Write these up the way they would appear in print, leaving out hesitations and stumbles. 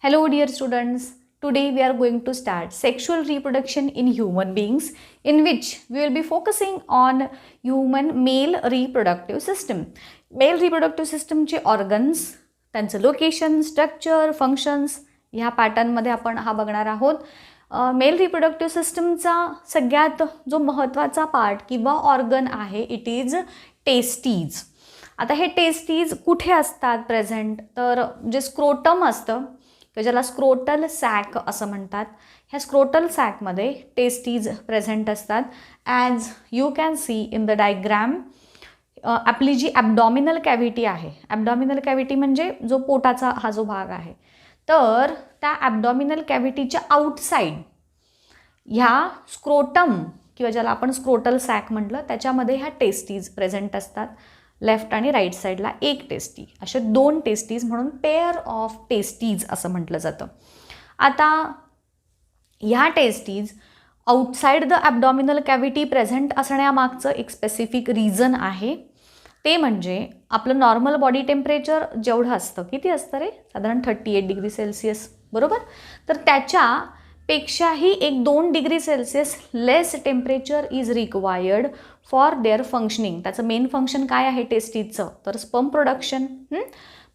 Hello dear students, today we are going to start sexual reproduction in human beings, in which we will be focusing on human male reproductive system. Male reproductive system चे organs, त्यांचं location, structure, functions ह्या पॅटर्नमध्ये आपण हा बघणार आहोत. Mail reproductive सिस्टमचा सगळ्यात जो महत्त्वाचा पार्ट किंवा ऑर्गन आहे इट इज टेस्टीज. आता हे टेस्टीज कुठे असतात प्रेझेंट, तर जे स्क्रोटम असतं किंवा ज्याला स्क्रोटल सॅक असं म्हणतात, ह्या स्क्रोटल सॅकमध्ये टेस्टीज प्रेझेंट असतात. As you can see in the diagram, आपली जी ॲबडॉमिनल कॅव्हिटी आहे, ॲबडॉमिनल कॅव्हिटी म्हणजे जो पोटाचा हा जो भाग आहे, तर त्या ॲबडॉमिनल कॅव्हिटीच्या आउटसाईड ह्या स्क्रोटम किंवा ज्याला आपण स्क्रोटल सॅक म्हटलं त्याच्यामध्ये ह्या टेस्टीज प्रेझेंट असतात. लेफ्ट आणि राईट साईडला एक टेस्टी, असे दोन टेस्टीज म्हणून पेअर ऑफ टेस्टीज असं म्हटलं जातं. आता ह्या testes outside the abdominal cavity present असण्यामागचं एक स्पेसिफिक रिझन आहे. ते म्हणजे आपलं नॉर्मल बॉडी टेम्परेचर जेवढं असतं, किती असतं रे, साधारण 38 डिग्री सेल्सिअस, बरोबर. तर त्याच्यापेक्षाही एक 2 degree Celsius less temperature is required for their functioning. त्याचं मेन फंक्शन काय आहे टेस्टीजचं, तर स्पर्म प्रोडक्शन.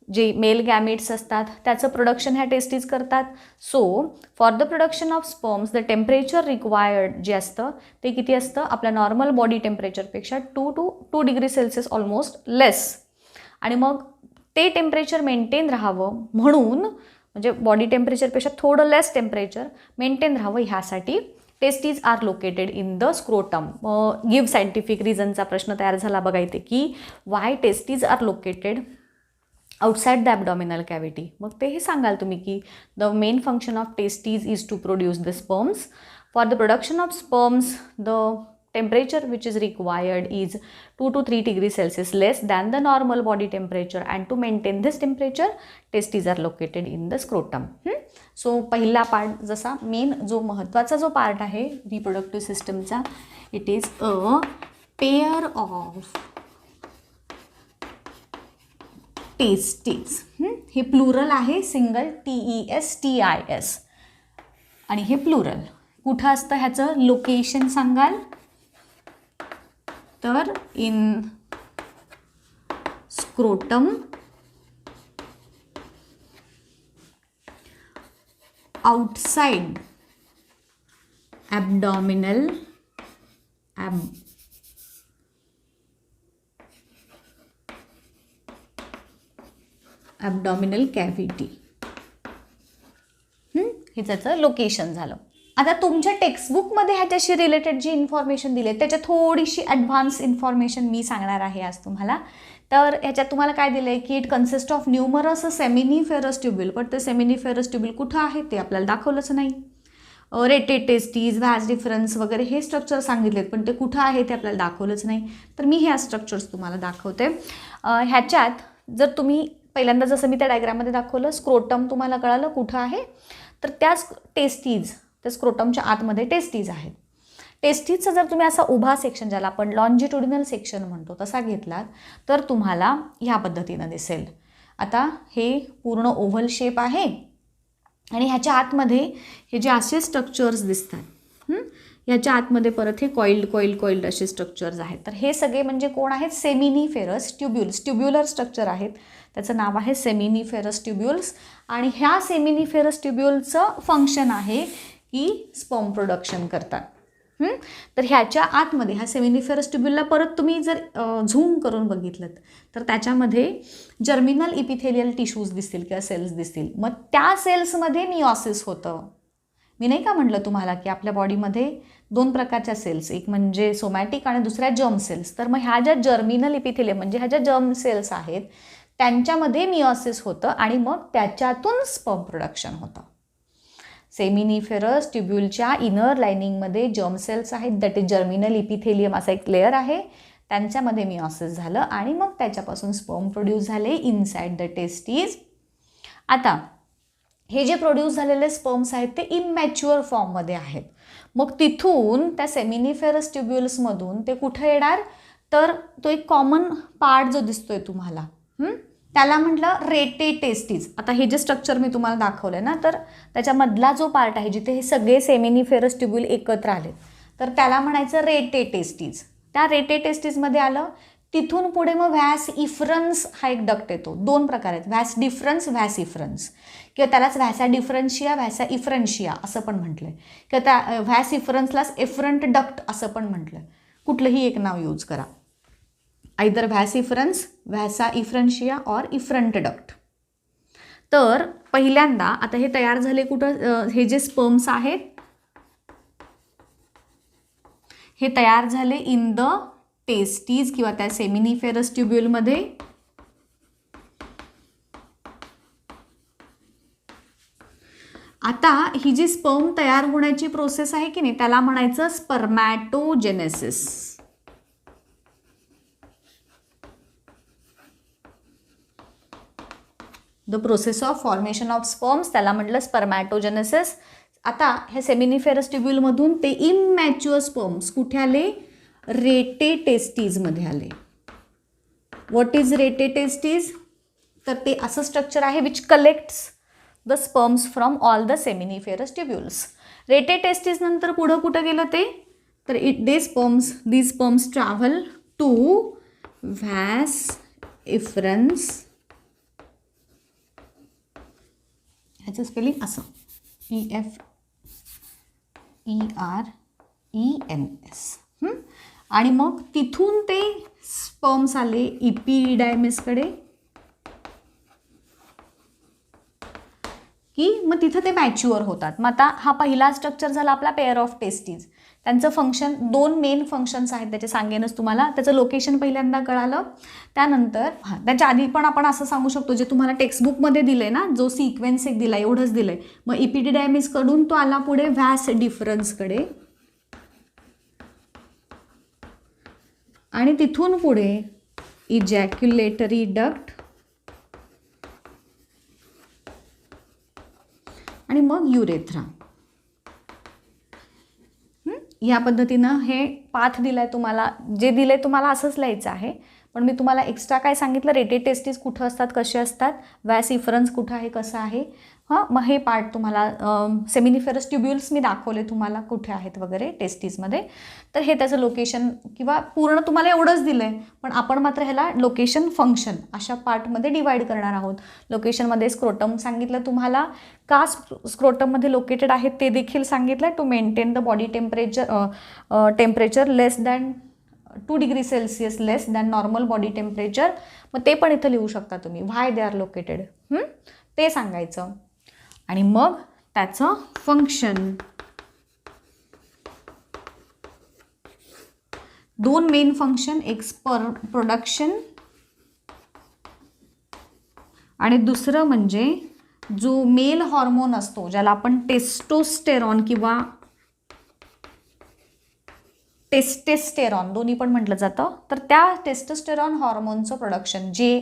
जे मेल गॅमेट्स असतात त्याचं प्रोडक्शन ह्या टेस्टीज करतात. So for the production of sperms the temperature required जे असतं ते किती असतं, आपल्या नॉर्मल बॉडी टेम्परेचरपेक्षा 2 डिग्री सेल्सिअस ऑलमोस्ट लेस. आणि मग ते टेम्परेचर मेंटेन राहावं म्हणून, म्हणजे बॉडी टेम्परेचरपेक्षा थोडं लेस टेम्परेचर मेंटेन राहावं ह्यासाठी testes are located in the scrotum. Give scientific रिझनचा प्रश्न तयार झाला बघा इथे की why testes are located outside the abdominal cavity. मग तेही सांगाल तुम्ही की the main function of testes is to produce the sperms. For the production of sperms, the temperature which is required is 2 to 3 degrees Celsius less than the normal body temperature, and to maintain this temperature, testes are located in the scrotum. So पहिला part, जसा main जो महत्त्वाचा जो part आहे reproductive सिस्टमचा, it is a pair of testes. हे plural आहे, single TESTIS, आणि हे प्लुरल कुठं असतं ह्याचं लोकेशन सांगाल, तर in scrotum outside abdominal abdominal cavity. हे त्याचं लोकेशन झालं. आता तुमच्या टेक्स्टबुकमध्ये ह्याच्याशी रिलेटेड जी इन्फॉर्मेशन दिली आहे त्याच्यात थोडीशी ॲडव्हान्स इन्फॉर्मेशन मी सांगणार आहे आज तुम्हाला. तर ह्याच्यात तुम्हाला काय दिलं आहे की it consist of numerous seminiferous ट्युब्यूल, पण ते सेमिनिफेरस ट्युब्यूल कुठं आहे ते आपल्याला दाखवलंच नाही. रेटेड टेस्टीज, व्हॅज डिफरन्स वगैरे हे स्ट्रक्चर सांगितलेत, पण ते कुठं आहे ते आपल्याला दाखवलंच नाही. तर मी ह्या स्ट्रक्चर्स तुम्हाला दाखवते. ह्याच्यात जर तुम्ही पहिल्यांदा जसं मी त्या डायग्राममध्ये दाखवलं, स्क्रोटम तुम्हाला कळालं कुठं आहे, तर त्या टेस्टीज, त्या स्क्रोटमच्या आतमध्ये टेस्टीज आहेत. टेस्टीजचा जर तुम्ही असा उभा सेक्शन, ज्याला आपण लॉन्जिट्युडिनल सेक्शन म्हणतो, तसा घेतलात तर तुम्हाला ह्या पद्धतीनं दिसेल. आता हे पूर्ण ओव्हल शेप आहे आणि ह्याच्या आतमध्ये हे जे असे स्ट्रक्चर्स दिसतात, ह्याच्या आतमध्ये परत हे कॉइल्ड असे स्ट्रक्चर्स आहेत. तर हे सगळे म्हणजे कोण आहेत, सेमिनिफेरस ट्युब्यूल्स, ट्युब्युलर स्ट्रक्चर आहेत. त्याचं नाव आहे सेमिनिफेरस ट्युब्यूल्स. आणि ह्या सेमिनिफेरस ट्युब्यूलचं फंक्शन आहे की स्पर्म प्रोडक्शन करतात. तर ह्याच्या आतमध्ये ह्या सेमिनिफेरस ट्युब्यूलला परत तुम्ही जर झूम करून बघितलं तर त्याच्यामध्ये जर्मिनल इपिथेलियल टिश्यूज दिसतील किंवा सेल्स दिसतील. मग त्या सेल्समध्ये मिओसिस होतं. मी नाही का म्हटलं तुम्हाला की आपल्या बॉडीमध्ये 2 प्रकारच्या सेल्स, एक म्हणजे सोमॅटिक आणि दुसऱ्या जर्म सेल्स. तर मग ह्या ज्या जर्मिनल इपिथेलियम म्हणजे ह्या ज्या जर्म सेल्स आहेत त्यांच्यामध्ये मिओसिस होतं आणि मग त्याच्यातून स्पर्म प्रोडक्शन होतं. सेमिनिफेरस ट्युब्यूलच्या इनर लायनिंगमध्ये जर्म सेल्स आहेत, दॅट इज जर्मिनल इपिथेलियम असा एक लेअर आहे, त्यांच्यामध्ये मिओसिस झालं आणि मग त्याच्यापासून स्पर्म प्रोड्यूस झाले इनसाइड द टेस्टीज. आता हे जे प्रोड्यूस झालेले स्पर्म्स आहेत ते इमॅच्युअर फॉर्ममध्ये आहेत. मग तिथून त्या सेमिनिफेरस ट्युब्यूल्समधून ते कुठे येणार, तर तो एक कॉमन पार्ट जो दिसतोय तुम्हाला, त्याला म्हटलं रेटेटेस्टीज. आता हे जे स्ट्रक्चर मी तुम्हाला दाखवलं आहे ना, तर त्याच्यामधला जो पार्ट आहे जिथे हे सगळे सेमिनिफेरस ट्युब्यूल एकत्र आले, तर त्याला म्हणायचं रेटेटेस्टीज. त्या रेटेटेस्टीजमध्ये आलं. तिथून पुढे मग व्हॅस इफरन्स हा एक डक्ट येतो. दोन प्रकार आहेत, व्हॅस डिफरन्स, व्हॅस इफरन्स, किंवा त्यालाच व्हॅसा डिफरन्शिया, व्हॅसा इफरन्शिया असं पण म्हटलं आहे, किंवा त्या व्हॅस इफरन्सलाच एफरंट डक्ट असं पण म्हटलं आहे. कुठलंही एक नाव यूज करा, आयदर व्हॅस इफरन्स, व्हॅसा इफरन्शिया और इफरंट डक्ट. तर पहिल्यांदा आता हे तयार झाले कुठं, हे जे स्पर्म्स आहेत हे तयार झाले इन द टेस्टीज किंवा त्या सेमिनिफेरस ट्युब्यूलमध्ये. आता ही जी स्पर्म तयार होण्याची प्रोसेस आहे की नाही, त्याला म्हणायचं spermatogenesis. The process of formation of sperms, त्याला म्हटलं स्पर्मॅटोजेनेसिस. आता ह्या सेमिनिफेरस ट्युब्यूलमधून ते इमॅच्युअर स्पर्म्स कुठे आले, रेटेटेस्टीजमध्ये आले. व्हॉट इज रेटेटेस्टीज, तर ते असं स्ट्रक्चर आहे which collects the sperms from all the seminiferous tubules. Rete testis नंतर पुढं कुठं गेलं ते, तर these sperms travel to vas efferens, ह्याचं स्पेलिंग असं EFERENS. आणि मग तिथून ते स्पर्म्स आले इपिडिडायमिसकडे, की मग तिथं ते मॅच्युअर होतात. मग आता हा पहिला स्ट्रक्चर झाला आपला पेअर ऑफ टेस्टीज. त्यांचं फंक्शन, दोन मेन फंक्शन्स आहेत त्याचे, सांगेनच तुम्हाला. त्याचं लोकेशन पहिल्यांदा कळालं. त्यानंतर त्याच्या आधी पण आपण असं सांगू शकतो, जे तुम्हाला टेक्स्टबुकमध्ये दिलं आहे ना, जो सिक्वेन्स एक दिला एवढंच दिलं आहे. मग इपिडिडायमिसकडून तो आला पुढे व्हॅस डिफरन्सकडे, आणि तिथून पुढे इजॅक्युलेटरी डक्ट, आणि मग युरेथ्रा. या पद्धतीनं हे पाथ दिलाय तुम्हाला. जे दिलंय तुम्हाला असंच लिहायचं आहे, पण मी तुम्हाला एक्स्ट्रा काय सांगितलं, रेटेटेस्टीज कुठं असतात, कसे असतात, व्हॅस इफरन्स कुठं आहे, कसं आहे. मग हे पार्ट तुम्हाला सेमिनिफेरस ट्युब्यूल्स मी दाखवले तुम्हाला कुठे आहेत वगैरे टेस्टीजमध्ये. तर हे त्याचं लोकेशन किंवा पूर्ण तुम्हाला एवढंच दिलं आहे, पण आपण मात्र ह्याला लोकेशन फंक्शन अशा पार्टमध्ये डिवाईड करणार आहोत. लोकेशनमध्ये स्क्रोटम सांगितलं तुम्हाला, का स्क्रोटममध्ये लोकेटेड आहेत ते देखील सांगितलं, to maintain the body temperature less than 2 degree Celsius less than normal body temperature. मग ते पण इथं लिहू शकता तुम्ही, व्हाय दे आर लोकेटेड, ते सांगायचं. आणि मग त्याचं फंक्शन, दोन मेन फंक्शन, एक स्पर्म प्रोडक्शन आणि दुसरं म्हणजे जो मेल हॉर्मोन असतो, ज्याला आपण टेस्टोस्टेरॉन किंवा टेस्टेस्टेरॉन दोन्ही पण म्हटलं जातं. तर त्या टेस्टोस्टेरॉन हॉर्मोनचं प्रोडक्शन, जे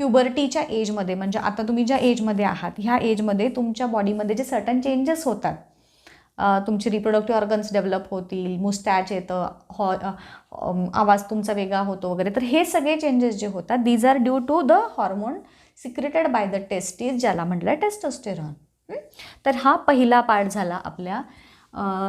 प्युबर्टीच्या एजमध्ये, म्हणजे आता तुम्ही ज्या एजमध्ये आहात ह्या एजमध्ये तुमच्या बॉडीमध्ये जे सर्टन चेंजेस होतात, तुमचे रिप्रोडक्टिव्ह ऑर्गन्स डेव्हलप होतील, मुस्टॅच येतं, आवाज तुमचा वेगळा होतो वगैरे, तर हे सगळे चेंजेस जे होतात, these are due to the hormone secreted by the testes, ज्याला म्हटलं टेस्टोस्टेरॉन. तर हा पहिला पार्ट झाला आपल्या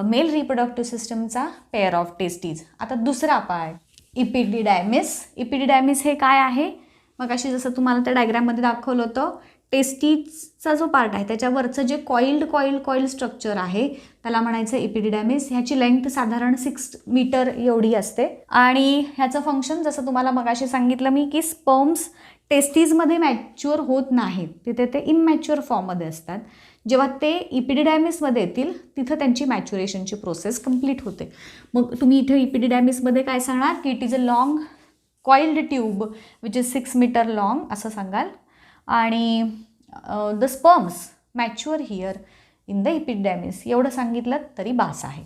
मेल रिप्रोडक्टिव्ह सिस्टमचा, पेअर ऑफ टेस्टीज. आता दुसरा पार्ट, इपिडिडायमिस. इपिडिडायमिस हे काय आहे, मग अशी जसं तुम्हाला त्या डायग्राममध्ये दाखवलं होतं, टेस्टीजचा जो पार्ट आहे त्याच्यावरचं जे कॉइल्ड स्ट्रक्चर आहे त्याला म्हणायचं इपिडिडायमिस. ह्याची लेंथ साधारण 6 मीटर एवढी असते. आणि ह्याचं फंक्शन जसं तुम्हाला मगाशी सांगितलं मी, की स्पर्म्स टेस्टीजमध्ये मॅच्युअर होत नाहीत, तिथे ते इमॅच्युअर फॉर्ममध्ये असतात. जेव्हा ते इपिडिडायमिसमध्ये येतील तिथं त्यांची मॅच्युरेशनची प्रोसेस कंप्लीट होते. मग तुम्ही इथे इपिडिडायमिसमध्ये काय सांगणार, की it is a long coiled tube which is 6 metre long असं सांगाल. आणि the sperms mature here in the epididymis, एवढं सांगितलं तरी बास आहे.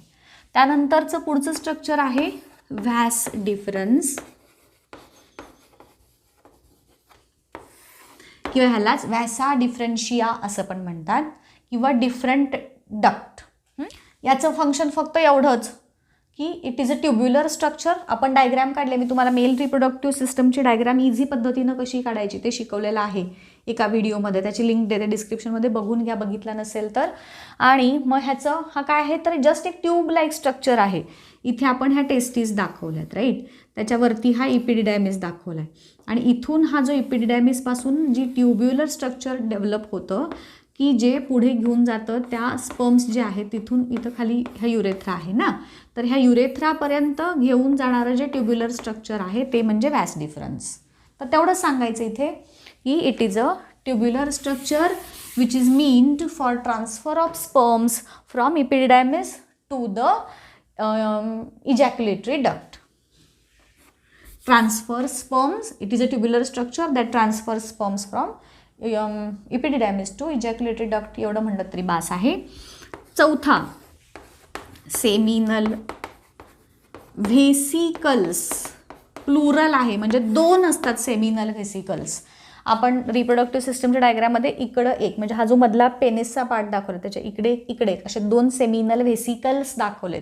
त्यानंतरचं पुढचं स्ट्रक्चर आहे व्हॅस डिफरन्स, किंवा ह्यालाच व्हॅसा डिफरन्शिया असं पण म्हणतात, किंवा डिफरंट डक्ट. याचं फंक्शन फक्त एवढंच, की it is a tubular structure. आपण डायग्रॅम काढले, मी तुम्हाला मेल रिप्रोडक्टिव्ह सिस्टमची डायग्रॅम इझी पद्धतीनं कशी काढायची ते शिकवलेलं आहे एका व्हिडिओमध्ये. त्याची लिंक देते डिस्क्रिप्शनमध्ये, बघून घ्या बघितला नसेल तर. आणि मग ह्याचं हा काय आहे तर जस्ट एक ट्यूब लाईक स्ट्रक्चर आहे. इथे आपण ह्या टेस्टीज दाखवल्यात राईट. त्याच्यावरती हा इपिडिडॅमिस दाखवला आहे आणि इथून हा जो इपिडिडॅमिसपासून जी ट्युब्युलर स्ट्रक्चर डेव्हलप होतं की जे पुढे घेऊन जातं त्या स्पर्म्स जे आहेत तिथून इथं खाली ह्या युरेथ्रा आहे ना, तर ह्या युरेथ्रापर्यंत घेऊन जाणारं जे ट्युब्युलर स्ट्रक्चर आहे ते म्हणजे व्यास डिफरन्स. तर तेवढंच सांगायचं इथे की it is a tubular structure which is meant for transfer of sperms from epididymis to the ejaculatory duct. Transfer sperms, it is a tubular structure that transfers sperms from epididymis to ejaculatory duct. एवढं म्हणलं तरी बास आहे. चौथा, seminal vesicles, plural आहे म्हणजे 2 असतात seminal vesicles. आपण reproductive सिस्टमच्या डायग्राममध्ये इकडं एक म्हणजे हा जो मधला पेनिसचा पार्ट दाखवला त्याच्या इकडे असे 2 सेमिनल व्हेसिकल्स दाखवलेत.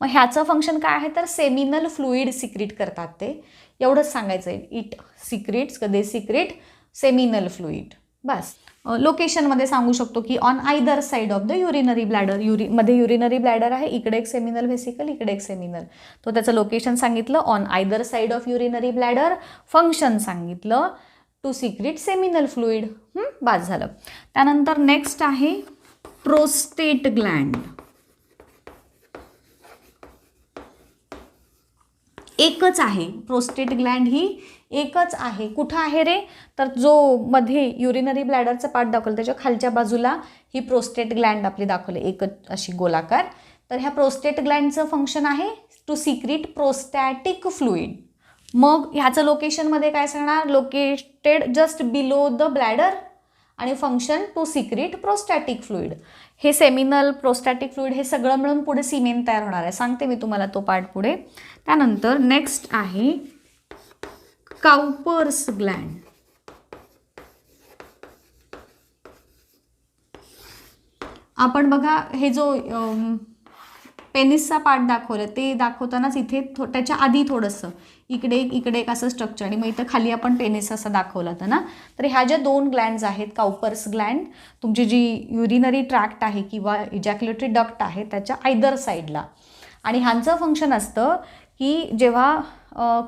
मग ह्याचं फंक्शन काय आहे तर सेमिनल फ्लुइड सिक्रीट करतात ते, एवढंच सांगायचं आहे. It secretes, they secrete seminal fluid. बस. लोकेशनमध्ये सांगू शकतो की on either side of the urinary bladder. मध्ये युरिनरी ब्लॅडर आहे, इकडे एक सेमिनल व्हेसिकल, इकडे एक सेमिनल. तो त्याचं लोकेशन सांगितलं on either side of urinary bladder. Function सांगितलं टू सिक्रीट सेमिनल फ्लुइड. बस झालं. त्यानंतर नेक्स्ट आहे प्रोस्टेट ग्लँड. एकच आहे प्रोस्टेट ग्लँड, ही एकच आहे. कुठं आहे रे तर जो मध्ये युरिनरी ब्लॅडरचा पार्ट दाखवला त्याच्या खालच्या बाजूला ही प्रोस्टेट ग्लँड आपली दाखवली, एकच अशी गोलाकार. तर ह्या प्रोस्टेट ग्लँडचं फंक्शन आहे टू सिक्रीट प्रोस्टॅटिक फ्लुइड. मग ह्याचं लोकेशनमध्ये काय सांगणार, located just below the bladder आणि function to secrete prostatic fluid. हे सेमिनल प्रोस्टॅटिक फ्लुइड हे सगळं मिळून पुढे सिमेन तयार होणार आहे, सांगते मी तुम्हाला तो पार्ट पुढे. त्यानंतर नेक्स्ट आहे काउपर्स ग्लँड. आपण बघा हे जो पेनिसचा पार्ट दाखवलं ते दाखवतानाच इथे त्याच्या आधी थोडंसं इकडे एक असं स्ट्रक्चर आणि मग इथं खाली आपण पेनिस असं दाखवलं होतं ना. तर ह्या ज्या 2 ग्लँड्स आहेत काउपर्स ग्लँड, तुमची जी युरिनरी ट्रॅक्ट आहे किंवा इजॅक्युलेटरी डक्ट आहे त्याच्या आयदर साईडला. आणि ह्यांचं फंक्शन असतं की जेव्हा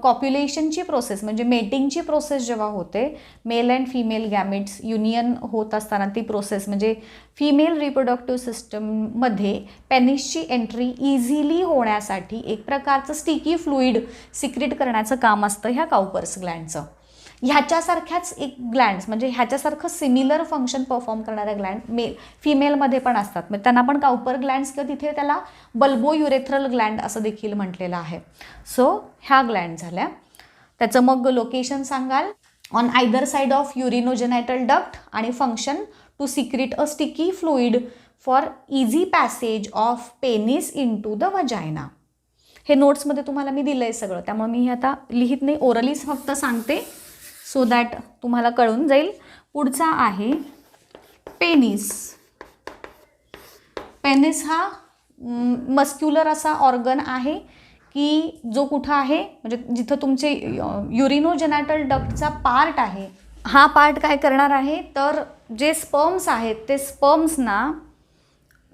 कॉप्युलेशनची प्रोसेस म्हणजे मेटिंगची प्रोसेस जेव्हा होते, male and female gametes union होत असताना ती प्रोसेस म्हणजे फिमेल रिप्रोडक्टिव्ह सिस्टममध्ये पेनिसची एंट्री इझिली होण्यासाठी एक प्रकारचं स्टिकी फ्लुइड सिक्रीट करण्याचं काम असतं ह्या काउपर्स ग्लँडचं. ह्याच्यासारख्याच एक ग्लँड्स म्हणजे ह्याच्यासारखं सिमिलर फंक्शन परफॉर्म करणाऱ्या ग्लँड फिमेलमध्ये पण असतात. मग त्यांना पण काउपर ग्लँड्स किंवा तिथे त्याला बल्बो युरेथ्रल ग्लँड असं देखील म्हटलेलं आहे. सो ह्या ग्लँड झाल्या. त्याचं मग लोकेशन सांगाल on either side of urinogenital duct आणि function to secrete a sticky fluid for easy passage of penis into the vagina. हे नोट्समध्ये तुम्हाला मी दिलं आहे सगळं, त्यामुळे मी आता लिहित नाही, ओरलीच फक्त सांगते सो दॅट तुम्हाला कळून जाईल. पुढचा आहे पेनिस. पेनिस हा मस्क्युलर असा ऑर्गन आहे की जो कुठं आहे म्हणजे जिथं तुमचे युरिनोजेनायटल डक्टचा पार्ट आहे. हा पार्ट काय करणार आहे तर जे स्पर्म्स आहेत ते स्पर्म्सना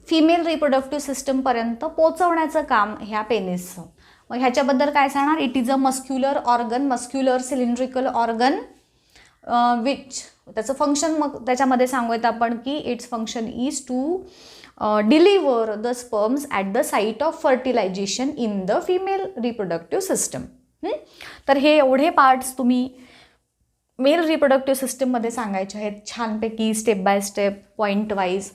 फिमेल रिप्रोडक्टिव्ह सिस्टमपर्यंत पोचवण्याचं काम ह्या पेनिसचं. मग ह्याच्याबद्दल काय सांगणार, it is a muscular organ, muscular cylindrical organ which त्याचं फंक्शन मग त्याच्यामध्ये सांगूयात आपण की its function is to deliver the sperms at the site of fertilisation in the female reproductive system. तर हे एवढे पार्ट्स तुम्ही मेल रिप्रोडक्टिव्ह सिस्टममध्ये सांगायचे आहेत छानपैकी step by step point wise.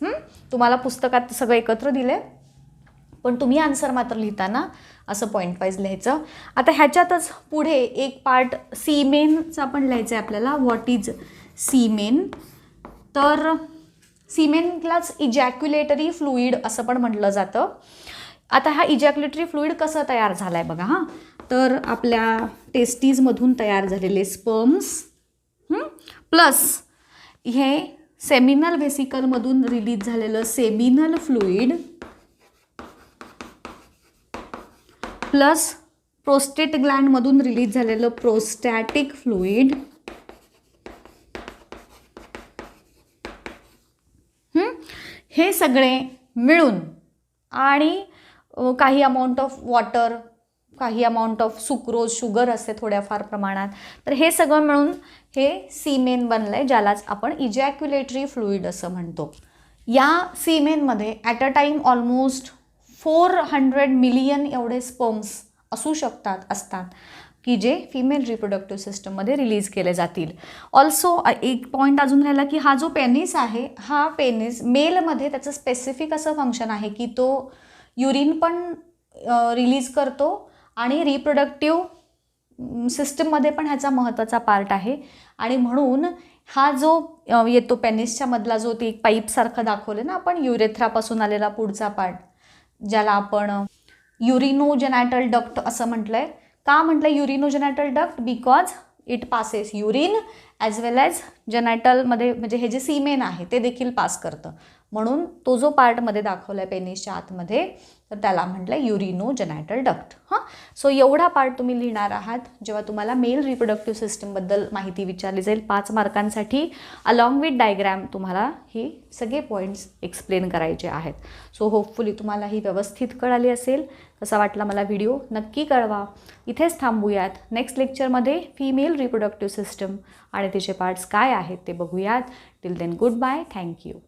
तुम्हाला पुस्तकात सगळं एकत्र दिलं आहे पण तुम्ही आन्सर मात्र लिहिताना असं पॉईंट वाईज लिहायचं. आता ह्याच्यातच पुढे एक पार्ट सीमेनचा पण लिहायचं आहे आपल्याला. व्हॉट इज सीमेन, तर सीमेनलाच इजॅक्युलेटरी फ्लुइड असं पण म्हटलं जातं. आता हा इजॅक्युलेटरी फ्लुइड कसं तयार झाला आहे बघा. तर आपल्या टेस्टीजमधून तयार झालेले स्पर्म्स प्लस हे सेमिनल व्हेसिकलमधून रिलीज झालेलं सेमिनल फ्लुइड प्लस प्रोस्टेट ग्लँडमधून रिलीज झालेलं प्रोस्टॅटिक फ्लुइड, हे सगळे मिळून आणि काही अमाऊंट ऑफ वॉटर, काही अमाऊंट ऑफ सुक्रोज, शुगर असते थोड्याफार प्रमाणात, तर हे सगळं मिळून हे सीमेन बनलं आहे, ज्यालाच आपण इजॅक्युलेटरी फ्लुइड असं म्हणतो. या सीमेनमध्ये at a time almost 400 million एवढे स्पर्म्स असतात की जे फिमेल रिप्रोडक्टिव्ह सिस्टममध्ये रिलीज केले जातील. ऑल्सो एक पॉईंट अजून राहिला की हा जो पेनिस आहे, हा पेनिस मेलमध्ये त्याचं स्पेसिफिक असं फंक्शन आहे की तो युरिन पण रिलीज करतो आणि रिप्रोडक्टिव्ह सिस्टममध्ये पण ह्याचा महत्त्वाचा पार्ट आहे. आणि म्हणून हा जो येतो पेनिसच्या मधला जो ते एक पाईपसारखं दाखवलं ना आपण, युरेथ्रापासून आलेला पुढचा पार्ट, ज्याला आपण युरिनोजेनायटल डक्ट असं म्हटलं आहे. का म्हटलं urinogenital duct? Because it passes urine as well as जेनायटलमध्ये, म्हणजे हे जे सीमेन आहे ते देखील पास करतं. म्हणून तो जो पार्टमध्ये दाखवला आहे पेनिसच्या आतमध्ये, तर त्याला म्हटलं युरिनोजेनायटल डक्ट. सो एवढा पार्ट तुम्ही लिहिणार आहात जेव्हा तुम्हाला मेल रिप्रोडक्टिव्ह सिस्टमबद्दल माहिती विचारली जाईल 5 मार्कांसाठी. अलॉंग विथ डायग्रॅम तुम्हाला हे सगळे पॉईंट्स एक्सप्लेन करायचे आहेत. सो होपफुली तुम्हाला ही व्यवस्थित कळाली असेल. कसा वाटला मला व्हिडिओ नक्की कळवा. इथेच थांबूयात. नेक्स्ट लेक्चरमध्ये फिमेल रिप्रोडक्टिव्ह सिस्टम आणि तिचे पार्ट्स काय आहेत ते बघूयात. Till then goodbye. Thank you.